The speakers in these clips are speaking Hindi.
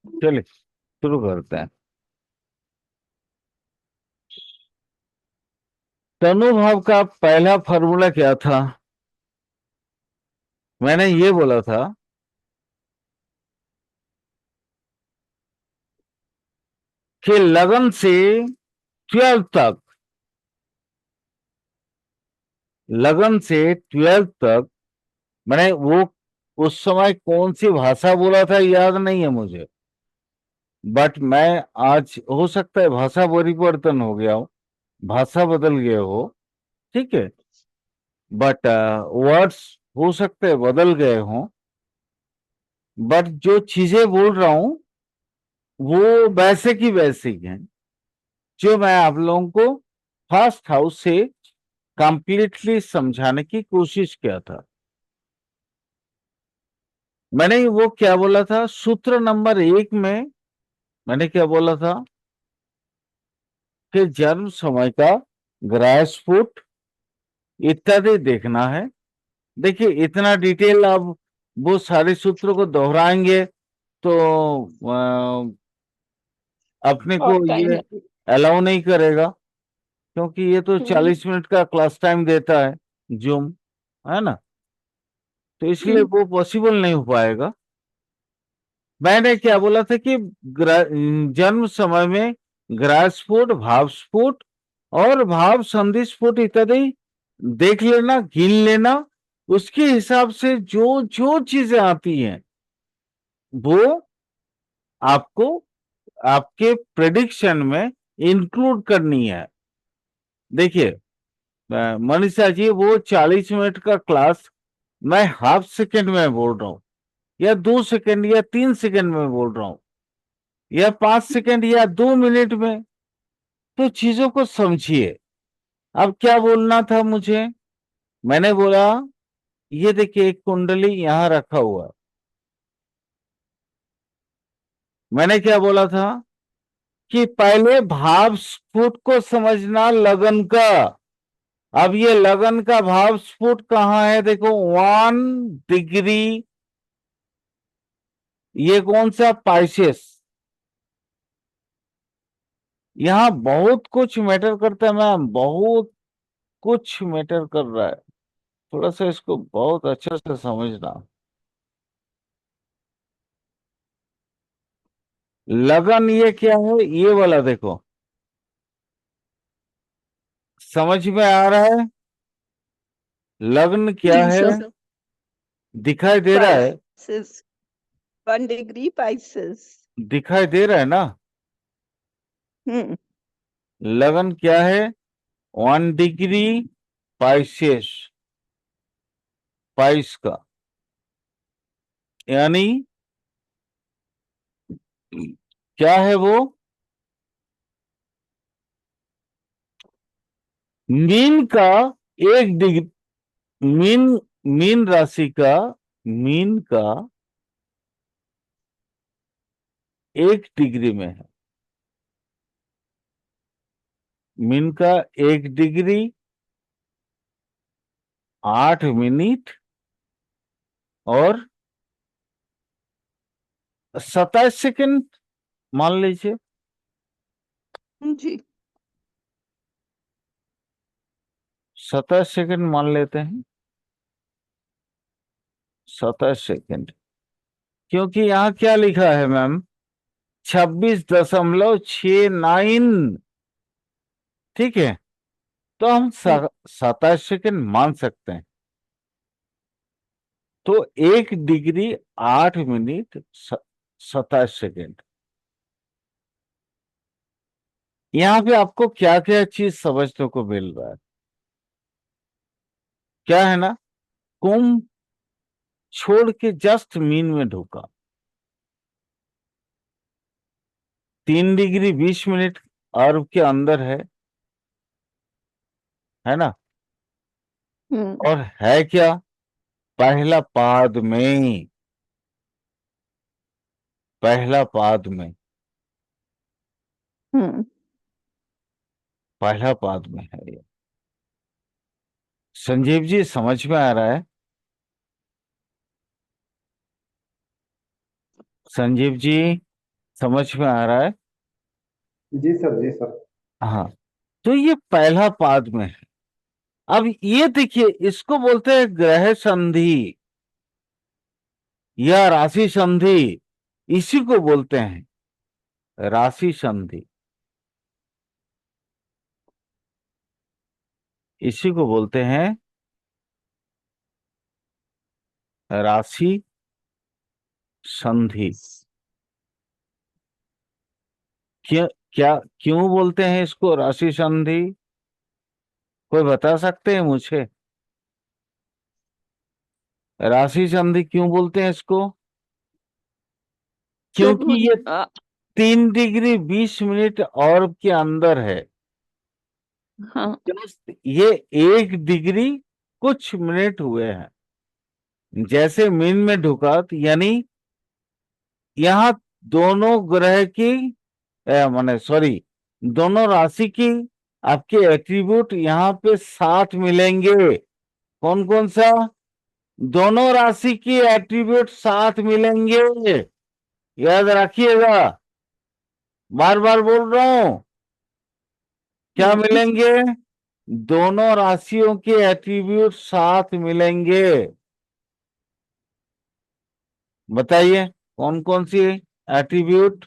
चलिए शुरू करते हैं। तनु भाव का पहला फॉर्मूला क्या था? मैंने ये बोला था कि लगन से 12 तक, लगन से 12 तक, मैंने वो उस समय कौन सी भाषा बोला था याद नहीं है मुझे। बट मैं आज हो सकता है भाषा परिवर्तन हो गया हो, भाषा बदल गए हो, ठीक है। बट वर्ड्स हो सकते हैं बदल गए हों। बट जो चीजें बोल रहा हूं वो वैसे की वैसी हैं जो मैं आप लोगों को फर्स्ट हाउस से कंप्लीटली समझाने की कोशिश किया था। मैंने वो क्या बोला था सूत्र नंबर 1 में? मैंने क्या बोला था कि जन्म समय का ग्रासफुट इत्यादि देखना है। देखिए इतना डिटेल अब वो सारे सूत्रों को दोहराएंगे तो अपने को और टाइम ये लगे। अलाउ नहीं करेगा, क्योंकि ये तो हम्म 40 मिनट का क्लास टाइम देता है जूम, है ना। तो इसलिए हम्म वो पॉसिबल नहीं हो पाएगा। मैंने क्या बोला था कि जन्म समय में ग्रासफुट, भावस्फुट और भाव संधि स्फुट इत्यादि देख लेना, गिन लेना। उसके हिसाब से जो जो चीजें आती हैं वो आपको आपके प्रेडिक्शन में इंक्लूड करनी है। देखिए मनीषा जी, वो 40 मिनट का क्लास मैं हाफ सेकेंड में बोल रहा हूँ, या 2 सेकेंड या 3 सेकेंड में बोल रहा हूँ, या 5 सेकेंड या 2 मिनट में। तो चीजों को समझिए। अब क्या बोलना था मुझे? मैंने बोला ये देखिए एक कुंडली यहां रखा हुआ है। मैंने क्या बोला था कि पहले भाव स्फुट को समझना लगन का। अब ये लगन का भाव स्फुट कहाँ है? देखो 1 डिग्री। ये कौन सा? पाइसेस। यहाँ बहुत कुछ मैटर करता है मैम, बहुत कुछ मैटर कर रहा है। थोड़ा सा इसको बहुत अच्छे से समझना। लगन ये क्या है? ये वाला देखो, समझ में आ रहा है? लग्न क्या जी है? सर। दिखाई दे रहा है? पाइसेस। 1 degree Pisces. दिखाई दे रहा है ना? हम्म लगन क्या है? 1 डिग्री पाइसेस, पाइस का, यानी क्या है वो? मीन का 1 डिग्री, मीन, मीन राशि का, मीन का 1 डिग्री में है। मीन का 1 डिग्री 8 मिनट और 27 सेकंड मान लीजिए। जी। 27 सेकंड मान लेते हैं। 27 सेकंड, क्योंकि यहाँ क्या लिखा है मैम? 26.69। ठीक है, तो हम 27 सेकंड मान सकते हैं। तो 1 डिग्री 8 मिनट 27 सेकंड। यहाँ पे आपको क्या क्या चीज समझने को मिल रहा है? क्या है ना, कुंभ छोड़ के जस्ट मीन में ढुका, 3 डिग्री 20 मिनट अर्ब के अंदर है ना। हम्म और है क्या? पहला पाद में, पहला पाद में, हम्म पहला पाद में है ये। संजीव जी समझ में आ रहा है? संजीव जी, समझ में आ रहा है? जी सर, जी सर। हाँ, तो ये पहला पाद में है। अब ये देखिए, इसको बोलते हैं ग्रह संधि या राशि संधि। इसी को बोलते हैं राशि संधि, इसी को बोलते हैं राशि संधि। क्या क्या क्यों बोलते हैं इसको राशि संधि? कोई बता सकते हैं मुझे? राशि संधि क्यों बोलते हैं इसको? सर क्योंकि ये आ, 3 डिग्री 20 मिनट और के अंदर है। हाँ जस्ट ये 1 डिग्री कुछ मिनट हुए हैं। जैसे मीन में ढुका तो यानी यहाँ दोनों ग्रह की माने सॉरी, दोनों राशि की आपके एट्रीब्यूट यहाँ पे साथ मिलेंगे। कौन कौन सा? दोनों राशि की एट्रीब्यूट साथ मिलेंगे, याद रखिएगा, बार बार बोल रहा हूं। क्या हम्म, मिलेंगे? दोनों राशियों के एट्रीब्यूट साथ मिलेंगे। बताइए कौन कौन सी एट्रीब्यूट?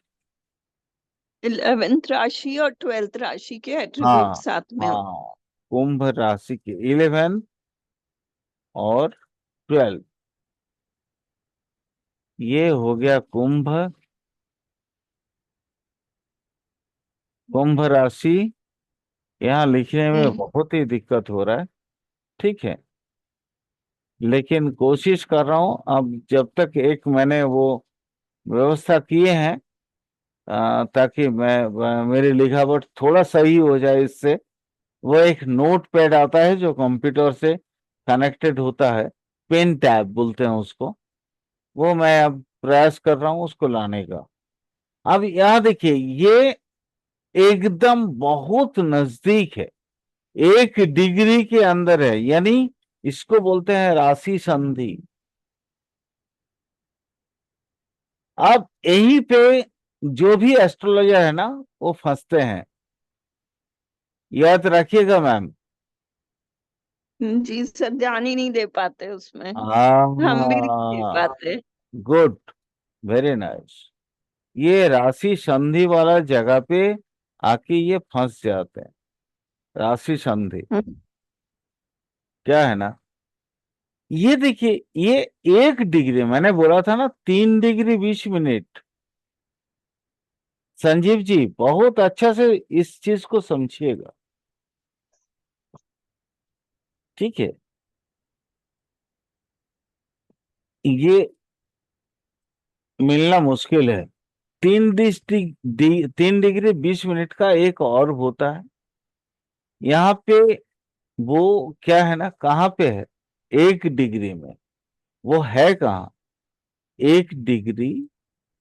11th राशि और 12th राशि के एट्रीब्यूट हाँ, साथ में हो। हाँ, कुंभ राशि के 11 और 12, ये हो गया कुंभ। कुंभ राशि यहाँ लिखने में हम्म, बहुत ही दिक्कत हो रहा है, ठीक है, लेकिन कोशिश कर रहा हूं। अब जब तक एक मैंने वो व्यवस्था किए हैं ताकि मेरी लिखावट थोड़ा सही हो जाए इससे। वो एक नोट पैड आता है जो कंप्यूटर से कनेक्टेड होता है, पेन टैब बोलते हैं उसको। वो मैं अब प्रयास कर रहा हूं उसको लाने का। अब यहाँ देखिए, ये एकदम बहुत नजदीक है, 1 डिग्री के अंदर है, यानी इसको बोलते हैं राशि संधि। अब यहीं पे जो भी एस्ट्रोलॉजर है ना, वो फंसते हैं, याद रखिएगा मैम। जी सर, ध्यान ही नहीं दे पाते उसमें। हम भी नहीं दे हाँ, पाते। Good, very nice. ये राशि संधि वाला जगह पे आके ये फंस जाते हैं। राशि संधि हम्म, क्या है ना, ये देखिए, ये 1 डिग्री, मैंने बोला था ना 3 डिग्री 20 मिनट। संजीव जी बहुत अच्छा से इस चीज को समझिएगा, ठीक है? ये मिलना मुश्किल है। 3 डिग्री 20 मिनट का एक और होता है यहाँ पे। वो क्या है ना, कहाँ पे है? 1 डिग्री में वो है कहाँ? 1 डिग्री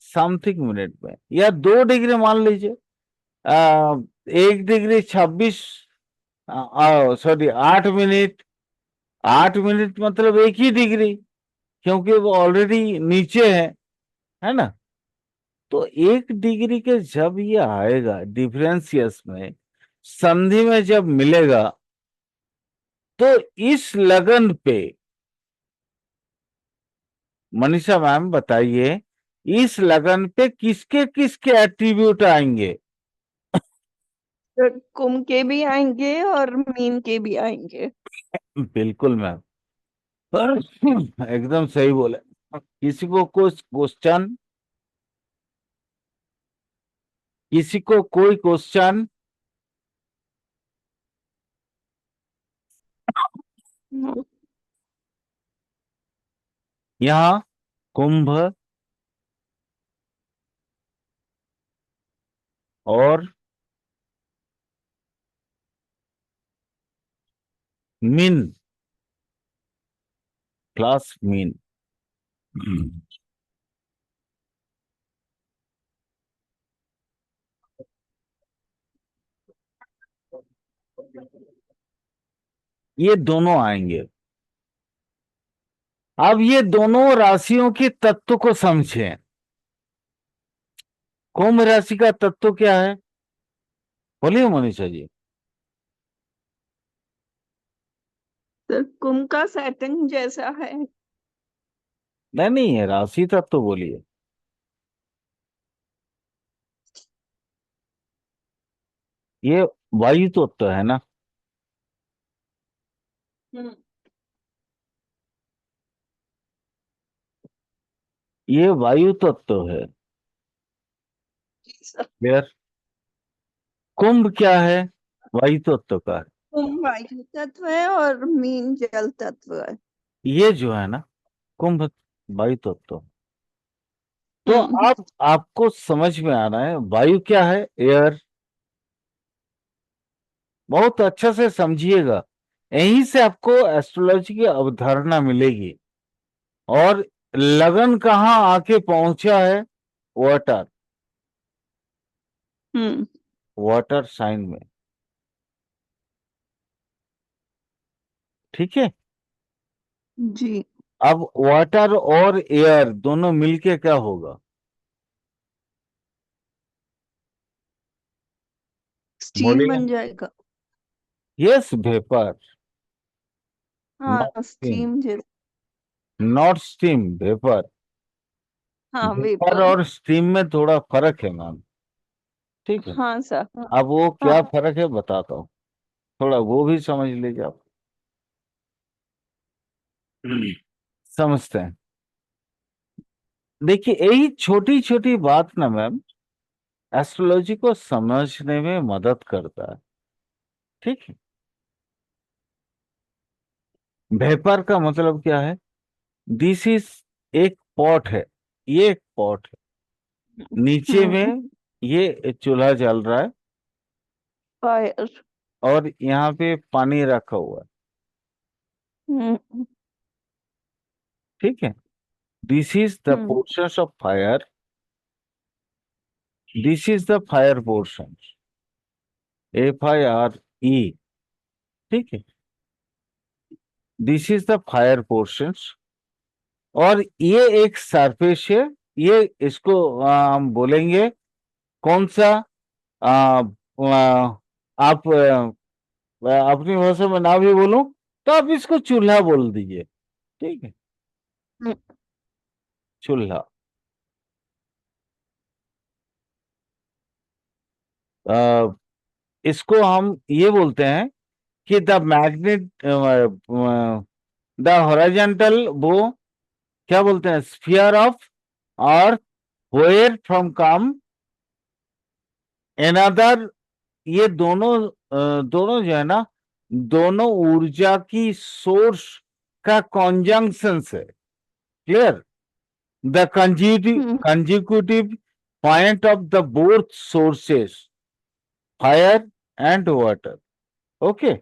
समथिंग मिनट में, या 2 डिग्री मान लीजिए। 1 डिग्री 26, सॉरी 8 मिनट। 8 मिनट मतलब 1 ही डिग्री, क्योंकि वो ऑलरेडी नीचे है ना? तो 1 डिग्री के जब ये आएगा डिफरेंशियस में, संधि में जब मिलेगा, तो इस लगन पे मनीषा मैम बताइए, इस लगन पे किसके किसके एट्रीब्यूट आएंगे? तो कुंभ के भी आएंगे और मीन के भी आएंगे। बिल्कुल मैम, पर एकदम सही बोले। किसी को कुछ क्वेश्चन? किसी को कोई क्वेश्चन? हम्म, यहाँ कुंभ और मीन, क्लास मीन, ये दोनों आएंगे। अब ये दोनों राशियों के तत्व को समझें। कुंभ राशि का तत्व क्या है? बोलिए मनीषा जी। सर कुंभ का सैटर्न जैसा है। नहीं नहीं है, राशि तत्व बोलिए। ये वायु तत्व है ना? हम्म। ये वायु तत्व है। जी सर। क्लियर? कुंभ क्या है? वायु तत्व का है। कुंभ वायु तत्व है और मीन जल तत्व है। ये जो है ना, कुंभ वायु तत्व। तो हम्म। अब आपको समझ में आ रहा है वायु क्या है, एयर। बहुत अच्छे से समझिएगा, यहीं से आपको एस्ट्रोलॉजी की अवधारणा मिलेगी। और लगन कहाँ आके पहुंचा है? वाटर, हम्म। वाटर साइन में। ठीक है। जी। अब वाटर और एयर दोनों मिलके क्या होगा? स्टीम बोलिए। बन जाएगा। Yes, vapour. नॉट हाँ स्टीम। स्टीम जैसा। Not steam, vapour. हाँ वेपर वेपर। और स्टीम में थोड़ा फर्क है मैम। ठीक है। हाँ सर। अब वो क्या हाँ। फर्क है बताता हूँ, थोड़ा वो भी समझ लीजिए आप। समझते हैं। देखिए, यही छोटी छोटी बात ना मैम एस्ट्रोलॉजी को समझने में मदद करता है। ठीक है। वेपर का मतलब क्या है? दिस इज एक पॉट है। ये एक पॉट है, नीचे हम्म। में ये चूल्हा जल रहा है फायर। और यहाँ पे पानी रखा हुआ है। हम्म। ठीक है। This is the hmm. Portion of fire. This is the fire portion, FIRE। ठीक है। This is the fire portion. और ये एक सरफेस है। ये इसको हम बोलेंगे कौन सा? आ, आप अपनी भाषा में ना भी बोलूं तो आप इसको चूल्हा बोल दीजिए। ठीक है। हम्म। चूल्हा। आ, इसको हम ये बोलते हैं कि द मैग्नेट, द हॉरिजॉन्टल, वो क्या बोलते हैं, sphere of earth, where from come another. ये दोनों दोनों जो है ना, दोनों ऊर्जा की सोर्स का कॉन्जंक्शन है। Clear? The hmm. Consecutive point of the both sources, fire and water. Okay.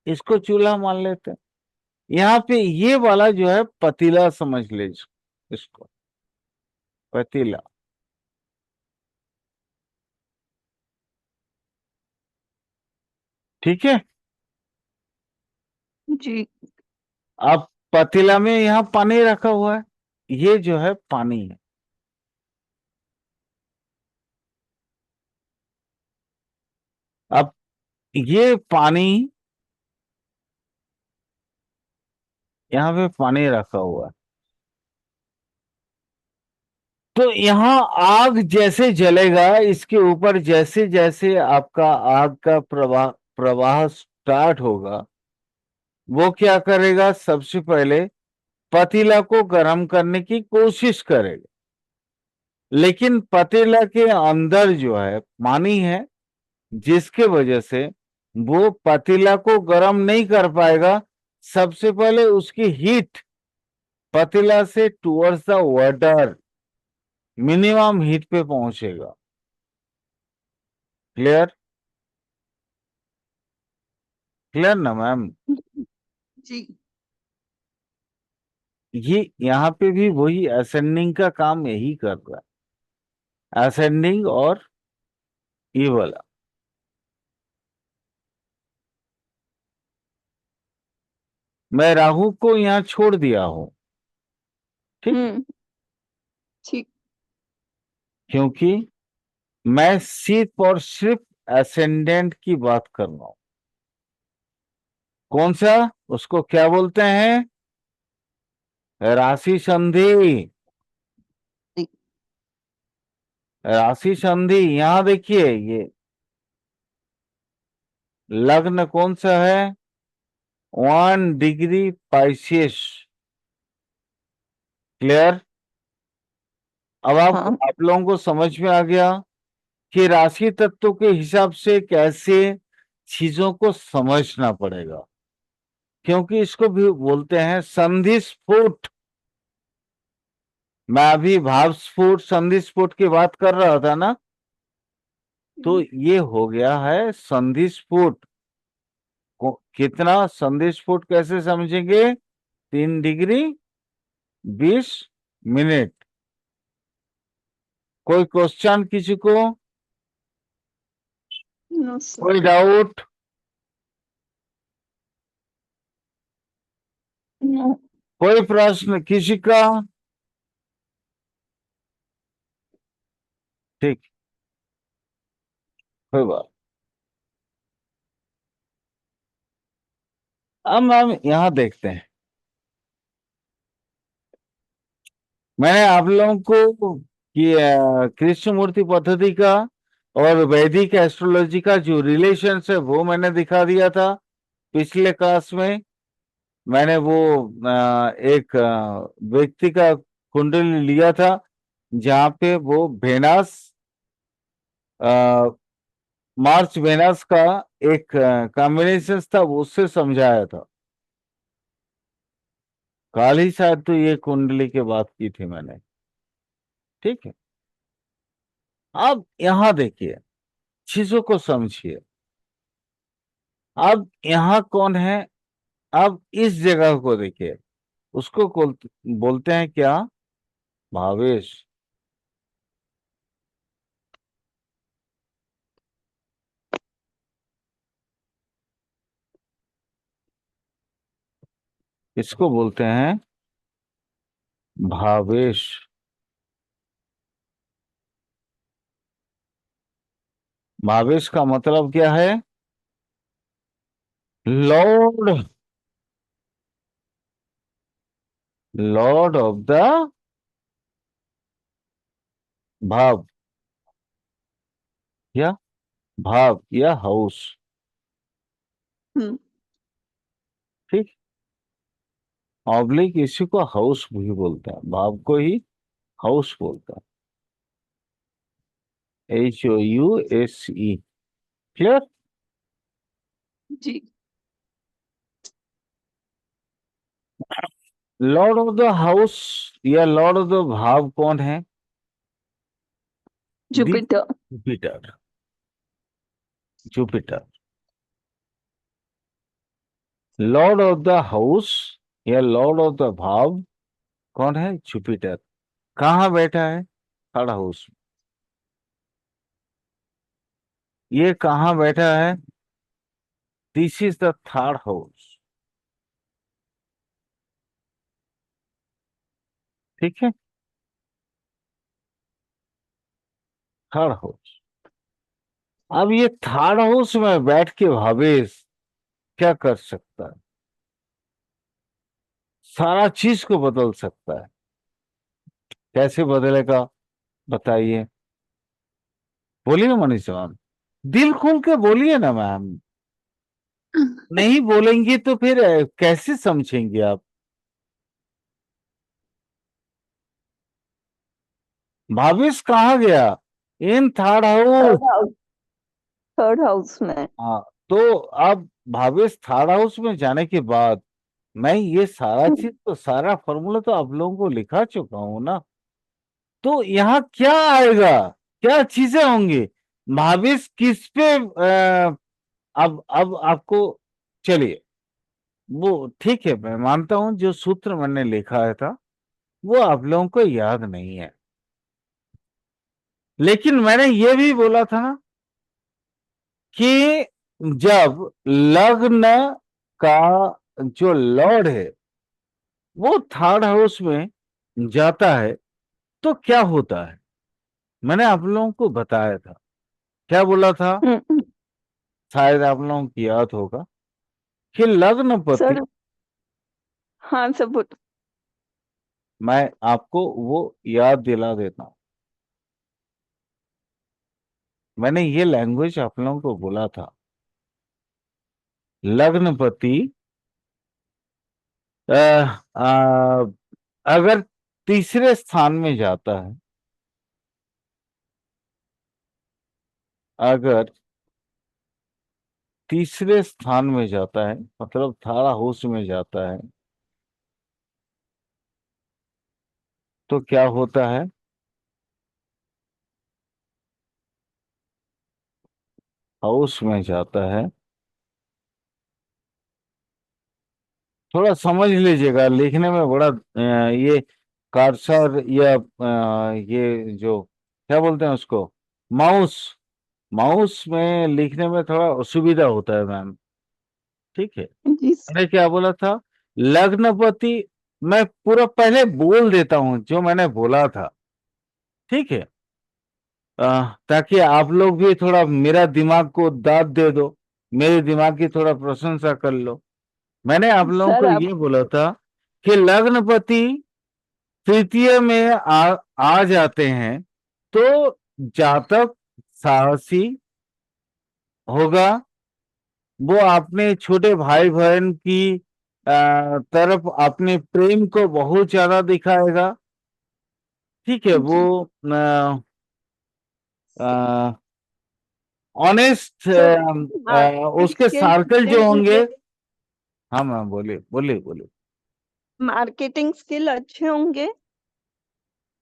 इसको चूल्हा मान लेते हैं। यहाँ पे ये वाला जो है पतीला समझ लीजिए इसको, पतीला। ठीक है। जी। अब पतीला में यहाँ पानी रखा हुआ है, ये जो है पानी है। अब ये पानी, यहाँ पे पानी रखा हुआ है, तो यहाँ आग जैसे जलेगा, इसके ऊपर जैसे जैसे आपका आग का प्रवाह प्रवाह स्टार्ट होगा, वो क्या करेगा? सबसे पहले पतीला को गर्म करने की कोशिश करेगा, लेकिन पतीला के अंदर जो है पानी है, जिसके वजह से वो पतीला को गर्म नहीं कर पाएगा। सबसे पहले उसकी हीट पतीला से towards the water minimum heat पे पहुंचेगा। क्लियर? क्लियर ना मैम? जी। ये यहाँ पे भी वही असेंडिंग का काम यही कर रहा है, असेंडिंग और ये वाला। मैं राहु को यहाँ छोड़ दिया हूं। ठीक है। हम्म। ठीक। क्योंकि मैं सिर्फ और सिर्फ एसेंडेंट की बात कर रहा हूं। कौन सा? उसको क्या बोलते हैं? राशि संधि। ठीक। राशि संधि यहां देखिए, ये लग्न कौन सा है? 1 डिग्री पाइसेस। क्लियर? अब हाँ। आप लोगों को समझ में आ गया कि राशि तत्व के हिसाब से कैसे चीजों को समझना पड़ेगा, क्योंकि इसको भी बोलते हैं संधि स्फुट। मैं अभी भाव स्फुट संधि स्फुट की बात कर रहा था ना, तो ये हो गया है संधि स्फुट। कितना संधि स्फुट कैसे समझेंगे? 3 डिग्री 20 मिनट। कोई क्वेश्चन किसी को? No sir. कोई डाउट? नो। कोई प्रश्न किसी का? ठीक, कोई बात। अब हम यहां देखते हैं। मैंने आप लोगों को कि कृष्णमूर्ति पद्धति का और वैदिक एस्ट्रोलॉजी का जो रिलेशन है वो मैंने दिखा दिया था पिछले क्लास में। मैंने वो एक व्यक्ति का कुंडली लिया था जहां पे वो वेनस, मार्च वेनस का एक कॉम्बिनेशन था, वो उससे समझाया था। कल ही शायद तो ये कुंडली की बात की थी मैंने। ठीक है, अब यहां देखिए, चीजों को समझिए। अब यहां कौन है? अब इस जगह को देखिए, उसको बोलते हैं क्या? भावेश। इसको बोलते हैं भावेश। भावेश का मतलब क्या है? लॉर्ड, लॉर्ड ऑफ द भाव, या भाव या हाउस। हम्म। ठीक, ऑब्लिक इसी को हाउस भी बोलते हैं, भाव को ही हाउस बोलते हैं। HOUSE। क्लियर? जी। लॉर्ड ऑफ द हाउस या लॉर्ड ऑफ द भाव कौन है? Jupiter. Jupiter. Jupiter lord of the house या लॉर्ड ऑफ द भाव कौन है? जुपिटर। कहाँ बैठा है? Third house. ये कहाँ बैठा है? This is the third house. ठीक है, थर्ड हाउस। अब ये थर्ड हाउस में बैठ के भावेश क्या कर सकता है? सारा चीज को बदल सकता है। कैसे बदलेगा बताइए? बोलिए मनीषा मैम, दिल खोल के बोलिए ना मैम। नहीं बोलेंगे तो फिर कैसे समझेंगे आप? भावेश कहाँ गया? In third house. Third house. Third house में। हाँ, तो अब भावेश थर्ड हाउस में जाने के बाद मैं ये सारा चीज तो सारा फॉर्मूला तो आप लोगों को लिखा चुका हूं ना। तो यहाँ क्या आएगा? क्या चीजें होंगी? भावेश किस पे अब आपको, चलिए वो ठीक है, मैं मानता हूं जो सूत्र मैंने लिखा है था वो आप लोगों को याद नहीं है, लेकिन मैंने ये भी बोला था ना कि जब लग्न का जो लॉर्ड है वो थर्ड हाउस में जाता है तो क्या होता है, मैंने आप लोगों को बताया था, क्या बोला था, हम्म, शायद आप लोगों की याद होगा कि लग्नपति, सर। हाँ सर, बोलो। मैं आपको वो याद दिला देता हूं। मैंने ये लैंग्वेज आप लोगों को बोला था, लग्नपति अ, अ, अगर तीसरे स्थान में जाता है, अगर तीसरे स्थान में जाता है, मतलब थर्ड हाउस में जाता है, तो क्या होता है, हाउस में जाता है, थोड़ा समझ लीजिएगा, लिखने में बड़ा ये कर्सर या ये जो क्या बोलते हैं उसको, माउस, माउस में लिखने में थोड़ा असुविधा होता है मैम। ठीक है, जी मैंने क्या बोला था, लग्नपति, मैं पूरा पहले बोल देता हूं जो मैंने बोला था। ठीक है, ताकि आप लोग भी थोड़ा मेरा दिमाग को दाद दे दो, मेरे दिमाग की थोड़ा प्रशंसा कर लो। मैंने आप लोगों सर, को आप ये बोला था कि लग्नपति तृतीय में आ जाते हैं तो जातक साहसी होगा, वो अपने छोटे भाई बहन की तरफ अपने प्रेम को बहुत ज्यादा दिखाएगा। ठीक है, वो जी ऑनेस्ट, सर, मार्केटिंग उसके स्किल सर्कल अच्छे जो होंगे। होंगे। हाँ मैम, बोलिए बोलिए बोलिए। मार्केटिंग स्किल अच्छे होंगे।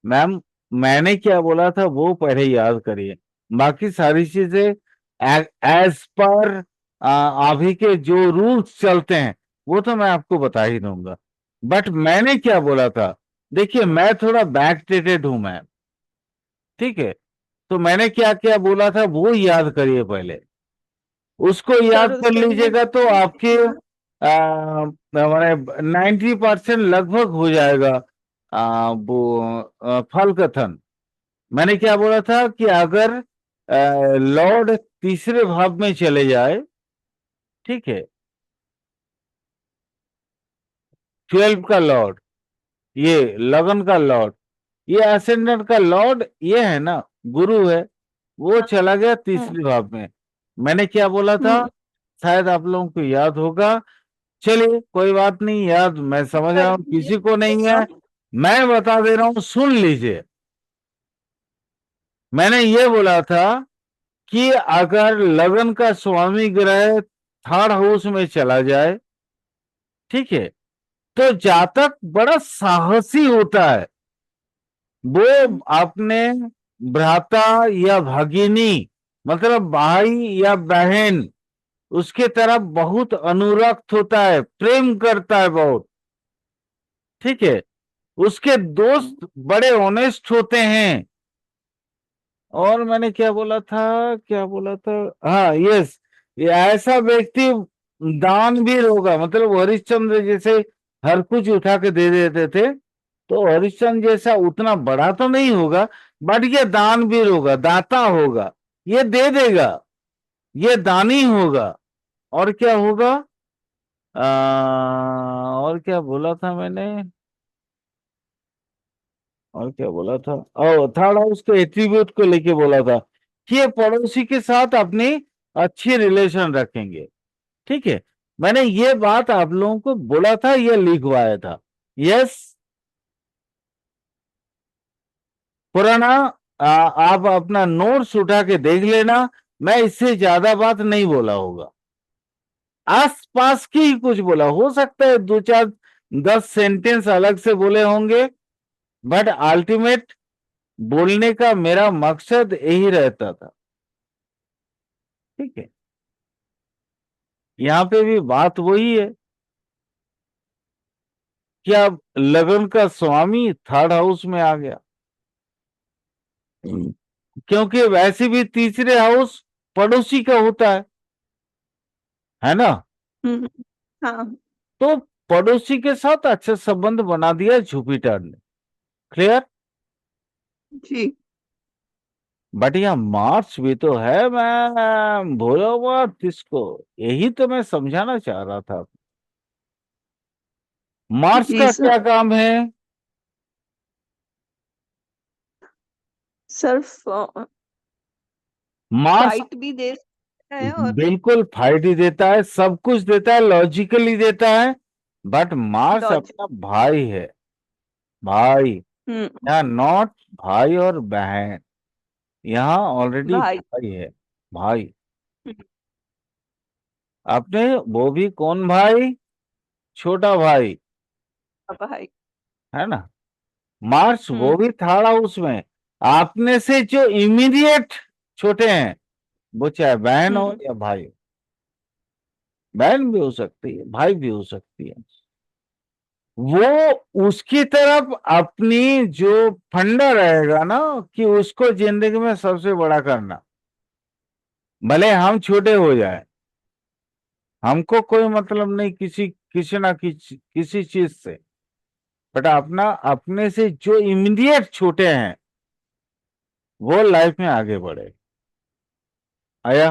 मैम, मैंने क्या बोला था वो पहले याद करिए, बाकी सारी चीजें एज पर अभी के जो रूल्स चलते हैं वो तो मैं आपको बता ही दूंगा। बट मैंने क्या बोला था, देखिए मैं थोड़ा बैकडेटेड हूं मैम। ठीक है, तो मैंने क्या क्या बोला था वो याद करिए पहले, उसको सर, याद कर उसके लिए लीजिएगा तो आपके मैंने 90% लगभग हो जाएगा वो फल कथन। मैंने क्या बोला था कि अगर लॉर्ड तीसरे भाव में चले जाए, ठीक है, 12 का लॉर्ड, ये लगन का लॉर्ड, ये असेंडेंट का लॉर्ड ये है ना, गुरु है, वो चला गया हम्म, तीसरे भाव में। मैंने क्या बोला था, हम्म, शायद आप लोगों को याद होगा। चलिए कोई बात नहीं, याद मैं समझ रहा सर, हूँ ये किसी को नहीं है, मैं बता दे रहा हूं, सुन लीजिए। मैंने ये बोला था कि अगर लगन का स्वामी ग्रह थर्ड हाउस में चला जाए, ठीक है, तो जातक बड़ा साहसी होता है, वो अपने भ्राता या भगिनी, मतलब भाई या बहन, उसके तरफ बहुत अनुरक्त होता है, प्रेम करता है बहुत। ठीक है, उसके दोस्त बड़े ऑनेस्ट होते हैं। और मैंने क्या बोला था, क्या बोला था, हाँ यस, ये ऐसा व्यक्ति दानवीर होगा, मतलब हरिश्चंद्र जैसे हर कुछ उठा के दे देते थे, तो हरिश्चंद्र जैसा उतना बड़ा तो नहीं होगा, बट ये दानवीर होगा, दाता होगा, ये दे देगा, ये दानी होगा। और क्या होगा, और क्या बोला था मैंने, और क्या बोला था, ओ थर्ड हाउस के एट्रीब्यूट को लेके बोला था कि ये पड़ोसी के साथ अपनी अच्छी रिलेशन रखेंगे। ठीक है, मैंने ये बात आप लोगों को बोला था, ये लिखवाया था। यस, पुराना आप अपना नोट्स उठा के देख लेना, मैं इससे ज्यादा बात नहीं बोला होगा, आस पास की ही कुछ बोला, हो सकता है दो चार 10 सेंटेंस अलग से बोले होंगे, बट अल्टीमेट बोलने का मेरा मकसद यही रहता था। ठीक है, यहाँ पे भी बात वही है कि अब लगन का स्वामी थर्ड हाउस में आ गया, क्योंकि वैसे भी तीसरे हाउस पड़ोसी का होता है ना, हम्म, हाँ तो पड़ोसी के साथ अच्छा संबंध बना दिया जुपिटर ने। क्लियर। जी बट यहाँ मार्स भी तो है मैम, भूलो मत इसको। यही तो मैं समझाना चाह रहा था। मार्स जी का सर। क्या काम है? सर मार्स फाइट भी दे सकता है और बिल्कुल फाइट ही देता है, सब कुछ देता है, लॉजिकली देता है। But Mars logic. अपना भाई है, भाई। हम्म। यहाँ नॉट भाई और बहन, यहाँ ऑलरेडी भाई। भाई है, भाई। हम्म, अपने वो भी कौन भाई? छोटा भाई, भाई। है ना। मार्स वो हम्म। भी थाड़ा उसमें। आपने से जो इमीडिएट छोटे हैं, वो चाहे बहन हो हम्म। या भाई हो। बहन भी हो सकती है, भाई भी हो सकती है। वो उसकी तरफ अपनी जो फंडा रहेगा ना, कि उसको जिंदगी में सबसे बड़ा करना, भले हम छोटे हो जाए, हमको कोई मतलब नहीं किसी किसी ना किसी चीज से। बट अपना अपने से जो इमीडिएट छोटे हैं, वो लाइफ में आगे बढ़े। आया?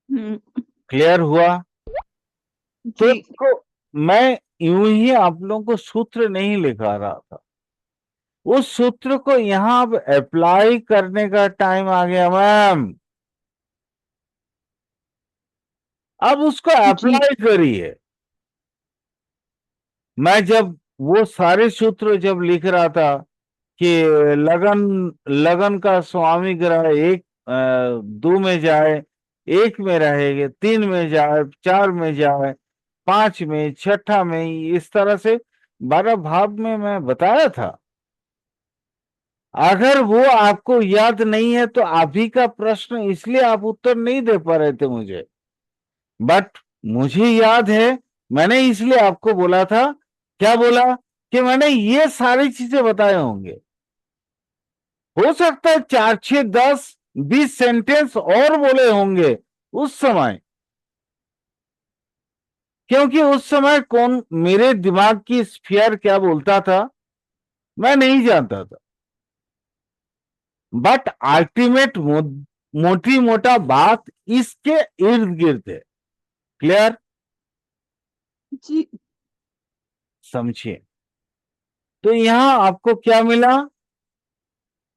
हम्म। क्लियर हुआ? तो जी इसको मैं यूं ही आप लोगों को सूत्र नहीं लिखा रहा था, उस सूत्र को यहां अब अप्लाई करने का टाइम आ गया मैम। अब उसको जी। अप्लाई करिए। मैं जब वो सारे सूत्र जब लिख रहा था कि लगन, लगन का स्वामी ग्रह एक, दो में जाए, एक में रहेगा, तीन में जाए, चार में जाए, पांच में, छठा में, इस तरह से 12 भाव में मैं बताया था। अगर वो आपको याद नहीं है तो अभी का प्रश्न इसलिए आप उत्तर नहीं दे पा रहे थे मुझे, बट मुझे याद है। मैंने इसलिए आपको बोला था, क्या बोला, कि मैंने ये सारी चीजें बताए होंगे। हो सकता है 4 6 10 20 सेंटेंस और बोले होंगे उस समय, क्योंकि उस समय कौन मेरे दिमाग की स्फीयर क्या बोलता था मैं नहीं जानता था। बट अल्टीमेट मोटी मोटा बात इसके इर्द गिर्द है। क्लियर? जी। समझिए। तो यहां आपको क्या मिला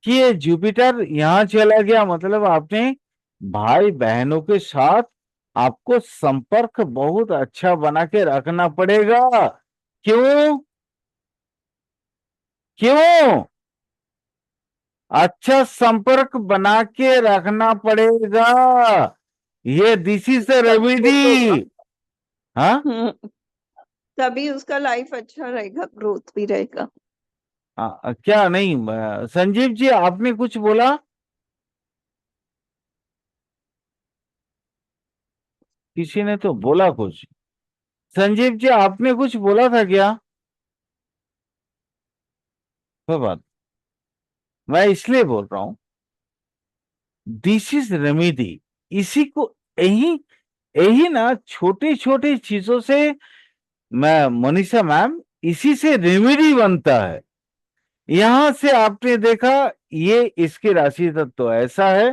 कि ये जुपिटर यहां चला गया, मतलब आपने भाई बहनों के साथ आपको संपर्क बहुत अच्छा बना के रखना पड़ेगा। क्यों? क्यों अच्छा संपर्क बना के रखना पड़ेगा? ये दिस इज द तभी वो होगा। रेमेडी। हाँ। हम्म। तभी उसका लाइफ अच्छा रहेगा, ग्रोथ भी रहेगा। क्या नहीं, संजीव जी आपने कुछ बोला? किसी ने तो बोला कुछ। संजीव जी आपने कुछ बोला था क्या? कोई बात, मैं इसलिए बोल रहा हूं, दिस इज रेमेडी। इसी को, यही यही ना छोटी छोटी चीजों से, मैं मनीषा मैम, इसी से रेमेडी बनता है। यहां से आपने देखा ये इसकी राशि तत्व तो ऐसा है,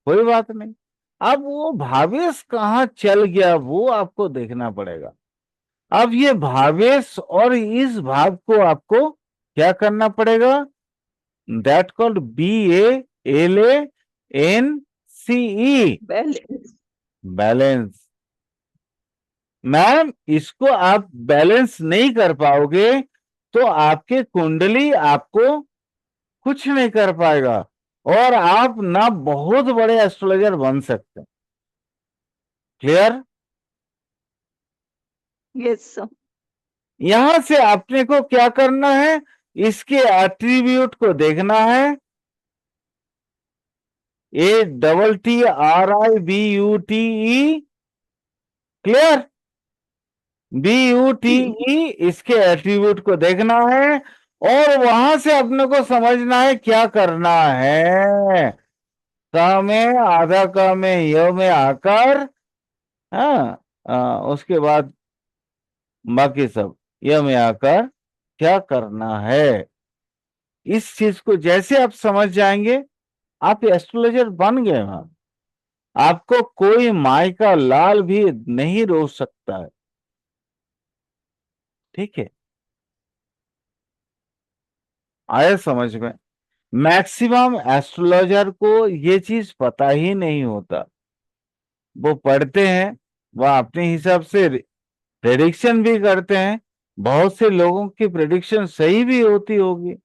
कोई बात नहीं। अब वो भावेश कहाँ चल गया वो आपको देखना पड़ेगा। अब ये भावेश और इस भाव को आपको क्या करना पड़ेगा? That called BALANCE, balance. Balance. Ma'am इसको आप बैलेंस नहीं कर पाओगे तो आपके कुंडली आपको कुछ नहीं कर पाएगा, और आप ना बहुत बड़े एस्ट्रोलॉजर बन सकते हैं। क्लियर? Yes sir. यहां से आपने को क्या करना है, इसके एट्रीब्यूट को देखना है। ATTRIBUTE, clear? जी। BUTE, इसके एट्रीब्यूट को देखना है, और वहां से अपने को समझना है क्या करना है। क में, आधा क में, य में आकर, हाँ, उसके बाद बाकी सब, य में आकर क्या करना है। इस चीज को जैसे आप समझ जाएंगे, आप एस्ट्रोलॉजर बन गए मैम। आपको कोई माई का लाल भी नहीं रोक सकता है, ठीक है? आया समझ में? मैक्सिमम एस्ट्रोलॉजर को ये चीज पता ही नहीं होता। वो पढ़ते हैं, वह अपने हिसाब से प्रेडिक्शन भी करते हैं, बहुत से लोगों की प्रेडिक्शन सही भी होती होगी।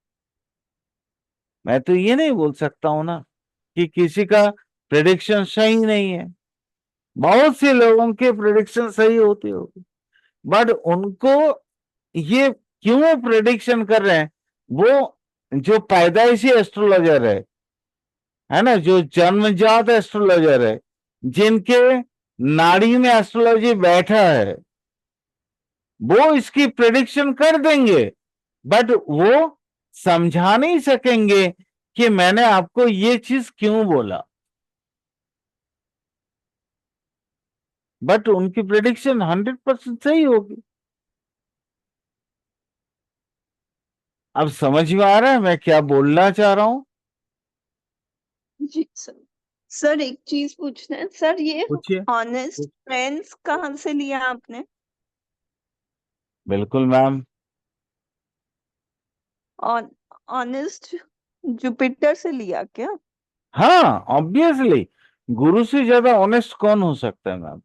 मैं तो ये नहीं बोल सकता हूं ना कि किसी का प्रेडिक्शन सही नहीं है, बहुत से लोगों के प्रेडिक्शन सही होती होगी। बट उनको ये क्यों प्रेडिक्शन कर रहे हैं? वो जो पैदाइशी एस्ट्रोलॉजर है ना, जो जन्मजात एस्ट्रोलॉजर है, जिनके नाड़ी में एस्ट्रोलॉजी बैठा है, वो इसकी प्रेडिक्शन कर देंगे, बट वो समझा नहीं सकेंगे कि मैंने आपको ये चीज क्यों बोला। बट उनकी प्रेडिक्शन 100% सही होगी। अब समझ में आ रहा है मैं क्या बोलना चाह रहा हूं? जी सर। सर एक चीज पूछना है सर, ये पूछिए। ऑनेस्ट फ्रेंड्स कहाँ से लिया आपने? बिल्कुल मैम। ऑन ऑनेस्ट जुपिटर से लिया क्या? हाँ, ऑब्वियसली। गुरु से ज्यादा ऑनेस्ट कौन हो सकता है मैम?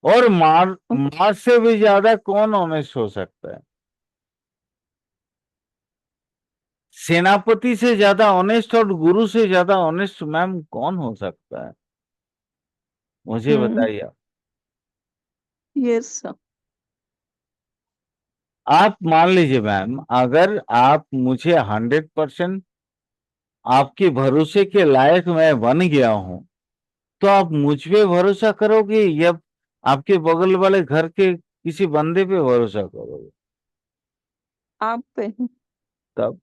और मार्स से भी ज्यादा कौन ऑनेस्ट हो सकता है? सेनापति से ज्यादा ऑनेस्ट और गुरु से ज्यादा ऑनेस्ट मैम कौन हो सकता है? मुझे हम्म। बताइए आप। Yes sir. आप मान लीजिए मैम, अगर आप मुझे 100% आपके भरोसे के लायक मैं बन गया हूं, तो आप मुझ पे भरोसा करोगे या आपके बगल वाले घर के किसी बंदे पे भरोसा करोगे? आप पे। तब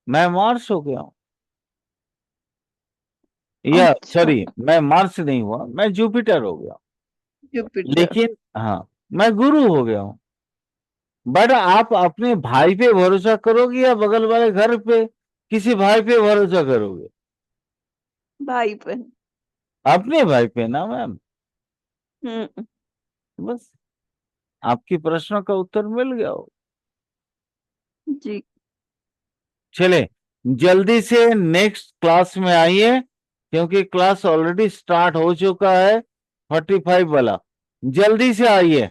मैं मार्स हो गया हूं, या अच्छा। सॉरी, मैं मार्स नहीं हुआ, मैं जुपिटर हो गया हूं। जुपिटर। लेकिन हाँ, मैं गुरु हो गया हूं। बट आप अपने भाई पे भरोसा करोगे या बगल वाले घर पे किसी भाई पे भरोसा करोगे? भाई पे। अपने भाई पे ना मैम। हम्म। बस, आपकी प्रश्न का उत्तर मिल गया हो। जी। चले, जल्दी से नेक्स्ट क्लास में आइए, क्योंकि क्लास ऑलरेडी स्टार्ट हो चुका है 45 वाला। जल्दी से आइए,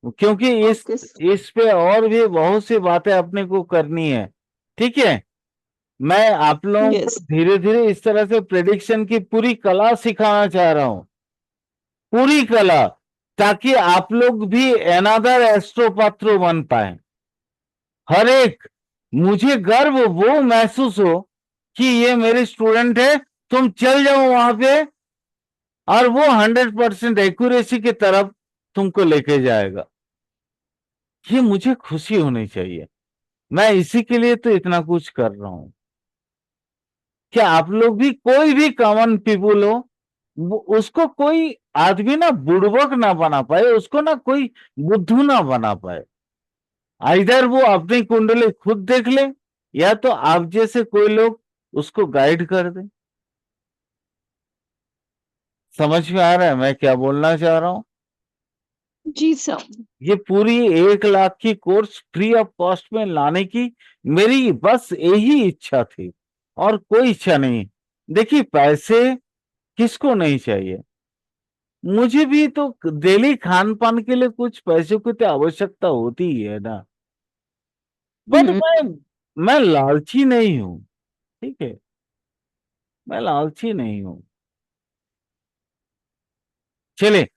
क्योंकि ओके। इस पे और भी बहुत सी बातें अपने को करनी है, ठीक है? मैं आप लोगों को यस। धीरे धीरे इस तरह से प्रेडिक्शन की पूरी कला सिखाना चाह रहा हूं, पूरी कला, ताकि आप लोग भी अनदर एस्ट्रो बन पाए। हर एक, मुझे गर्व वो महसूस हो कि ये मेरे स्टूडेंट है, तुम चल जाओ वहां पे और वो 100% एक्यूरेसी की तरफ तुमको लेके जाएगा। ये मुझे खुशी होनी चाहिए। मैं इसी के लिए तो इतना कुछ कर रहा हूं कि आप लोग भी, कोई भी कॉमन पीपुल हो, उसको कोई आदमी ना बुड़बक ना बना पाए, उसको ना कोई बुद्धू ना बना पाए। आइदर वो अपनी कुंडली खुद देख ले, या तो आप जैसे कोई लोग उसको गाइड कर दें। समझ में आ रहा है मैं क्या बोलना चाह रहा हूं? जी सर। ये पूरी 1 लाख की कोर्स फ्री ऑफ कॉस्ट में लाने की मेरी बस यही इच्छा थी, और कोई इच्छा नहीं। देखिए, पैसे किसको नहीं चाहिए? मुझे भी तो डेली खान पान के लिए कुछ पैसों की तो आवश्यकता होती ही है ना। बट हम्म। मैं लालची नहीं हूं, ठीक है? मैं लालची नहीं हूं। चलिए,